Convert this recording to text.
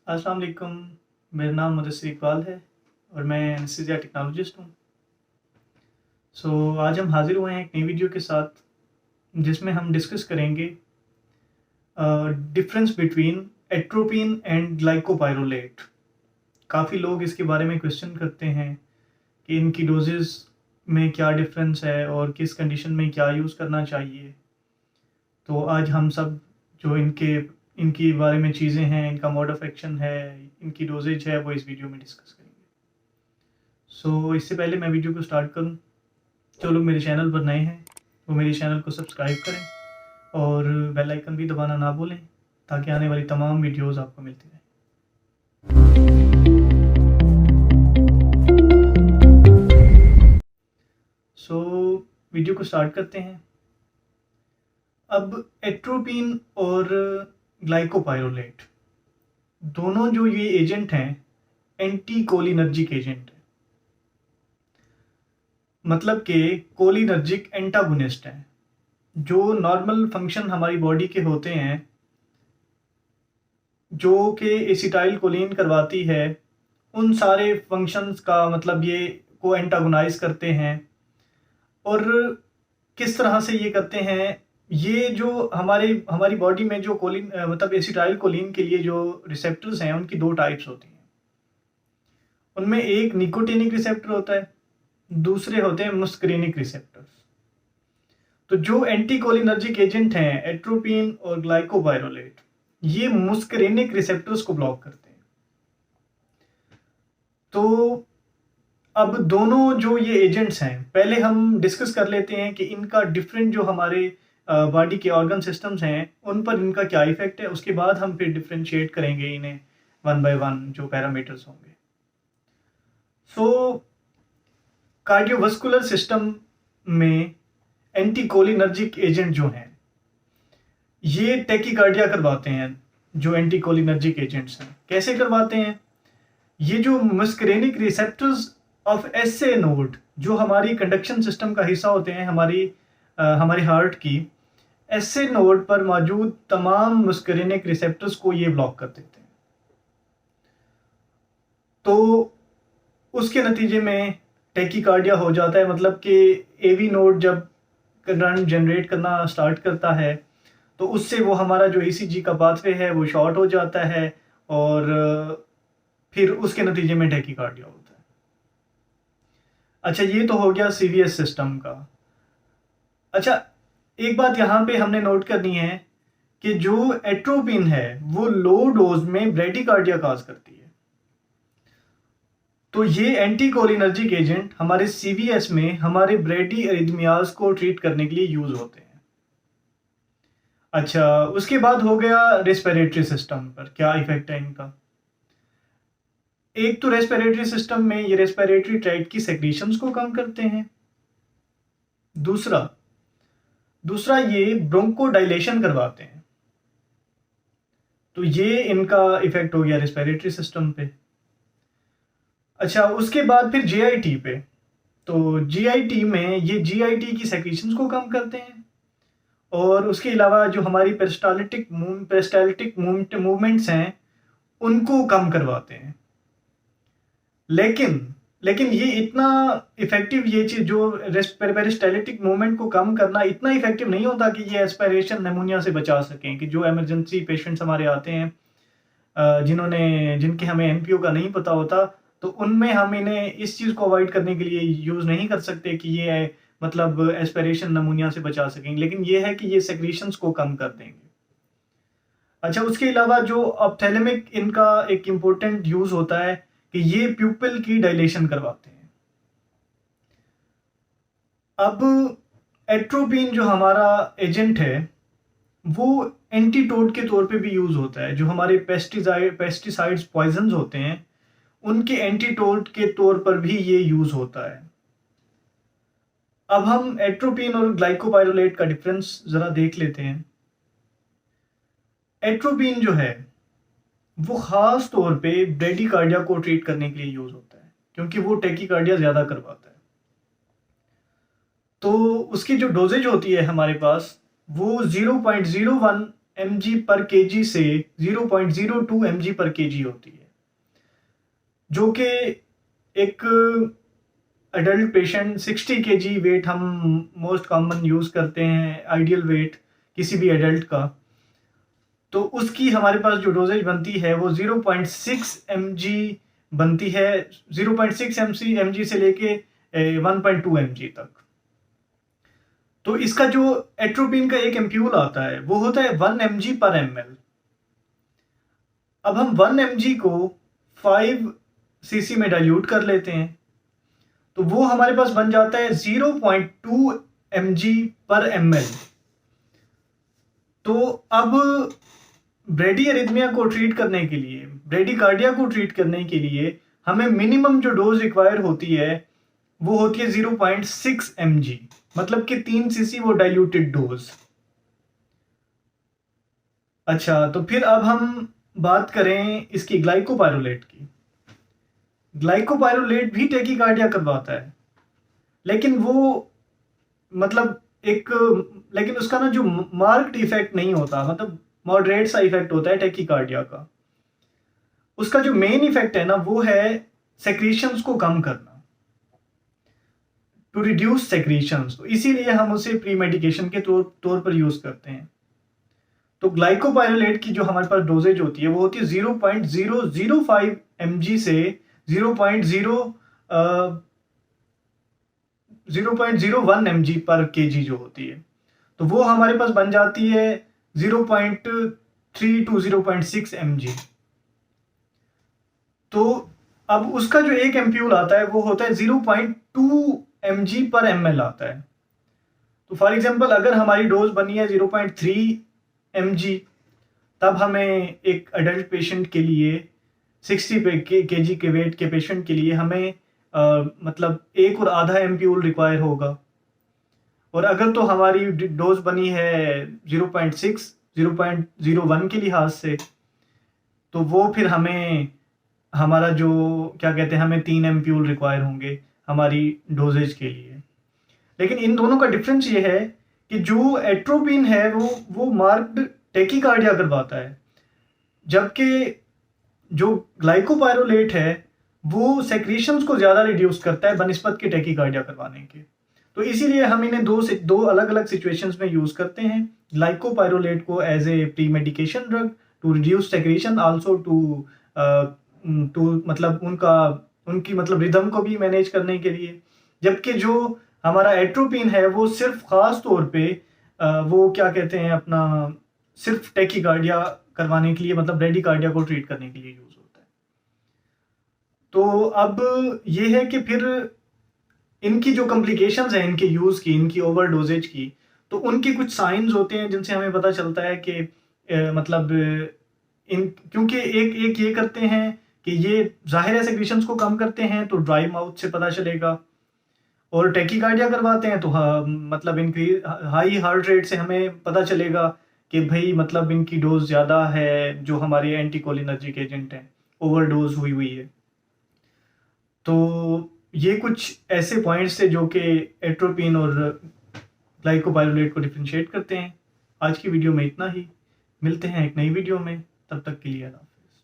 अस्सलाम वालेकुम। मेरा नाम मुदस्सिर इकबाल है और मैं एनेस्थीसिया टेक्नोलॉजिस्ट हूँ। आज हम हाज़िर हुए हैं एक नई वीडियो के साथ जिसमें हम डिस्कस करेंगे डिफरेंस बिटवीन एट्रोपिन एंड ग्लाइकोपाइरोलेट। काफ़ी लोग इसके बारे में क्वेश्चन करते हैं कि इनकी डोजेज़ में क्या डिफरेंस है और किस कंडीशन में क्या यूज़ करना चाहिए। तो आज हम सब जो इनकी बारे में चीज़ें हैं, इनका मोड ऑफ एक्शन है, इनकी डोजेज है, वो इस वीडियो में डिस्कस करेंगे। इससे पहले मैं वीडियो को स्टार्ट करूं, जो लोग मेरे चैनल पर नए हैं वो मेरे चैनल को सब्सक्राइब करें और बेल आइकन भी दबाना ना भूलें ताकि आने वाली तमाम वीडियोस आपको मिलती रहें। वीडियो को स्टार्ट करते हैं। अब एट्रोपिन और ग्लाइकोपाइरोलेट दोनों जो ये एजेंट हैं एंटी कोलिनर्जिक एजेंट है, मतलब कि कोलिनर्जिक एंटागोनिस्ट हैं। जो नॉर्मल फंक्शन हमारी बॉडी के होते हैं, जो कि एसिटाइल कोलिन करवाती है, उन सारे फंक्शंस का मतलब ये को एंटागोनाइज करते हैं। और किस तरह से ये करते हैं, ये जो हमारी बॉडी में जो कोलिन मतलब एसिटाइल कोलिन के लिए जो रिसेप्टर्स हैं उनकी दो टाइप्स होती हैं। उनमें एक निकोटिनिक रिसेप्टर होता है, दूसरे होते हैं मुस्करिनिक रिसेप्टर्स। तो जो एंटी कोलिनर्जिक एजेंट हैं एट्रोपिन और ग्लाइकोपाइरोलेट, ये मुस्करिनिक रिसेप्टर्स को ब्लॉक करते हैं। तो अब दोनों जो ये एजेंट्स हैं, पहले हम डिस्कस कर लेते हैं कि इनका डिफरेंट जो हमारे बॉडी के ऑर्गन सिस्टम्स हैं उन पर इनका क्या इफेक्ट है। उसके बाद हम फिर डिफरेंशिएट करेंगे इन्हें वन बाय वन जो पैरामीटर्स होंगे। कार्डियोवास्कुलर सिस्टम में एंटी कोलिनर्जिक एजेंट जो हैं ये टैकीकार्डिया करवाते हैं। जो एंटी कोलिनर्जिक एजेंट्स हैं कैसे करवाते हैं, ये जो muscarinic receptors of SA node जो हमारी कंडक्शन सिस्टम का हिस्सा होते हैं, हमारे हार्ट की एसए नोड पर मौजूद तमाम मस्करेनिक रिसेप्टर्स को ये ब्लॉक कर देते हैं। तो उसके नतीजे में टैकीकार्डिया हो जाता है, मतलब कि एवी नोड जब करंट जनरेट करना स्टार्ट करता है तो उससे वो हमारा जो ईसीजी का पाथवे है वो शॉर्ट हो जाता है और फिर उसके नतीजे में टैकीकार्डिया होता है। अच्छा, ये तो हो गया सीवीएस सिस्टम का। अच्छा, एक बात यहाँ पे हमने नोट करनी है कि जो एट्रोपिन है वो लो डोज में ब्रेडिकार्डिया काज करती है। तो ये एंटी कोलिनर्जिक एजेंट हमारे सीवीएस में हमारे ब्रेडी एरिथमियाज को ट्रीट करने के लिए यूज होते हैं। अच्छा, उसके बाद हो गया रेस्पिरेटरी सिस्टम पर क्या इफेक्ट है इनका। एक तो रेस्पिरेटरी सिस्टम में ये रेस्पिरेटरी ट्रैक्ट की सेक्रीशंस को कम करते हैं। दूसरा ये ब्रोंकोडाइलेशन करवाते हैं। तो ये इनका इफेक्ट हो गया रेस्पिरेटरी सिस्टम पे। अच्छा, उसके बाद फिर जीआईटी पे। तो जीआईटी में ये जीआईटी की सेक्रीशंस को कम करते हैं और उसके अलावा जो हमारी पेरिस्टाल्टिक मूवमेंट्स हैं उनको कम करवाते हैं। लेकिन ये इतना इफेक्टिव, ये चीज जो पेरिस्टाल्टिक मूवमेंट को कम करना इतना इफेक्टिव नहीं होता कि ये एस्पिरेशन निमोनिया से बचा सकें। कि जो इमरजेंसी पेशेंट्स हमारे आते हैं जिनके हमें एनपीओ का नहीं पता होता, तो उनमें हम इन्हें इस चीज़ को अवॉइड करने के लिए यूज़ नहीं कर सकते कि ये मतलब एस्पिरेशन नमूनिया से बचा सकेंगे, लेकिन ये है कि ये सेक्रीशंस को कम कर देंगे। अच्छा, उसके अलावा जो ऑप्थेलमिक इनका एक इम्पोर्टेंट यूज़ होता है कि ये प्यूपिल की डायलेशन करवाते हैं। अब एट्रोपिन जो हमारा एजेंट है वो एंटीटोड के तौर पे भी यूज़ होता है। जो हमारे पेस्टिसाइड्स पॉइजन्स होते हैं उनके एंटीटोड के तौर पर भी ये यूज होता है। अब हम एट्रोपिन और ग्लाइकोपाइरोलेट का डिफरेंस जरा देख लेते हैं। एट्रोपिन जो है वो खास तौर पे ब्रेडिकार्डिया को ट्रीट करने के लिए यूज होता है क्योंकि वो टैकीकार्डिया ज्यादा करवाता है। तो उसकी जो डोजेज होती है हमारे पास वो 0.01 mg पर kg से 0.02 mg पर kg होती है, जो कि एक अडल्ट पेशेंट 60 kg वेट हम मोस्ट कॉमन यूज़ करते हैं, आइडियल वेट किसी भी एडल्ट का, तो उसकी हमारे पास जो डोजेज बनती है वो 0.6 mg बनती है, 0.6 mg से लेके 1.2 mg तक। तो इसका जो एट्रोपिन का एक एम्प्यूल आता है वो होता है 1 mg पर ml। अब हम 1 mg को 5 cc में डाइल्यूट कर लेते हैं, तो वो हमारे पास बन जाता है 0.2 mg पर ml। तो अब ब्रेडियरिथमिया को ट्रीट करने के लिए, ब्रेडिकार्डिया को ट्रीट करने के लिए हमें मिनिमम जो डोज रिक्वायर होती है वो होती है 0.6 mg, मतलब कि 3 cc वो डाइल्यूटेड डोज। अच्छा, तो फिर अब हम बात करें इसकी ग्लाइकोपाइरोलेट की। ग्लाइकोपाइरोलेट भी टैकीकार्डिया करवाता है, लेकिन वो मतलब लेकिन उसका ना जो मार्क्ड इफेक्ट नहीं होता, मतलब मॉडरेट सा इफेक्ट होता है टैकीकार्डिया का। उसका जो मेन इफेक्ट है ना वो है सेक्रीशंस को कम करना, टू रिड्यूस सेक्रीशंस, तो इसीलिए हम उसे प्री मेडिकेशन के तौर पर यूज करते हैं। तो ग्लाइकोपाइरोलेट की जो हमारे पास डोजेज होती है वो होती है 0.005 mg से 0.01 mg पर kg जो होती है, तो वो हमारे पास बन जाती है 0.3 to 0.6 mg। तो अब उसका जो एक एम्प्यूल आता है वो होता है 0.2 mg पर ml आता है। तो फॉर एग्जांपल अगर हमारी डोज बनी है 0.3 mg, तब हमें एक अडल्ट पेशेंट के लिए 60 kg के वेट के पेशेंट के लिए हमें मतलब 1 और आधा एम्प्यूल रिक्वायर होगा। और अगर तो हमारी डोज बनी है 0.6 0.01 के लिहाज से, तो वो फिर हमें हमारा जो क्या कहते हैं, हमें 3 एम्प्यूल रिक्वायर होंगे हमारी डोजेज के लिए। लेकिन इन दोनों का डिफरेंस ये है कि जो एट्रोपिन है वो मार्क्ड टैकीकार्डिया करवाता है, जबकि जो ग्लाइकोपाइरोलेट है वो सेक्रीशंस को ज़्यादा रिड्यूस करता है बनिस्बत के टैकीकार्डिया करवाने के। तो इसीलिए हम इन्हें दो अलग अलग सिचुएशंस में यूज़ करते हैं, ग्लाइकोपाइरोलेट को as a premedication drug to reduce secretion, also to मतलब उनकी मतलब रिदम को भी मैनेज करने के लिए। जबकि जो हमारा एट्रोपिन है वो सिर्फ खास तौर पे वो क्या कहते हैं अपना सिर्फ टैकीकार्डिया करवाने के लिए, मतलब ब्रेडिकार्डिया को ट्रीट करने के लिए यूज होता है। तो अब ये है कि फिर इनकी जो कॉम्प्लिकेशंस हैं इनके यूज की, इनकी ओवर डोजेज की, तो उनके कुछ साइंस होते हैं जिनसे हमें पता चलता है कि मतलब क्योंकि एक ये करते हैं कि ये जाहिर है सेक्रीशंस को कम करते हैं, तो ड्राई माउथ से पता चलेगा। और टैकीकार्डिया करवाते हैं तो मतलब इंक्रीज हाई हार्ट रेट से हमें पता चलेगा कि भाई मतलब इनकी डोज ज़्यादा है, जो हमारे एंटीकोलिनर्जिक एजेंट हैं ओवरडोज हुई है। तो ये कुछ ऐसे पॉइंट्स थे जो कि एट्रोपिन और ग्लाइकोपाइरोलेट को डिफरेंशिएट करते हैं। आज की वीडियो में इतना ही, मिलते हैं एक नई वीडियो में, तब तक के लिए।